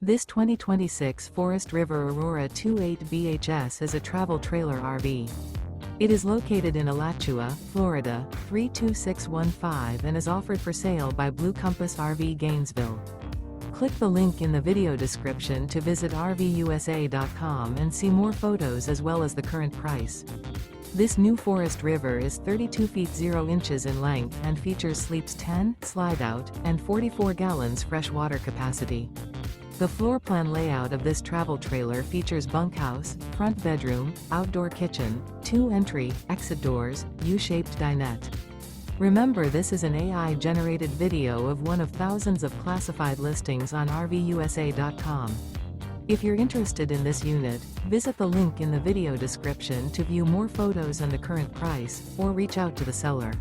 This 2026 Forest River Aurora 28 BHS is a travel trailer RV. It is located in Alachua, Florida, 32615 and is offered for sale by Blue Compass RV Gainesville. Click the link in the video description to visit RVUSA.com and see more photos as well as the current price. This new Forest River is 32 feet 0 inches in length and features sleeps 10, slide-out, and 44 gallons fresh water capacity. The floor plan layout of this travel trailer features bunkhouse, front bedroom, outdoor kitchen, 2 entry, exit doors, U-shaped dinette. Remember, this is an AI-generated video of one of thousands of classified listings on RVUSA.com. If you're interested in this unit, visit the link in the video description to view more photos and the current price, or reach out to the seller.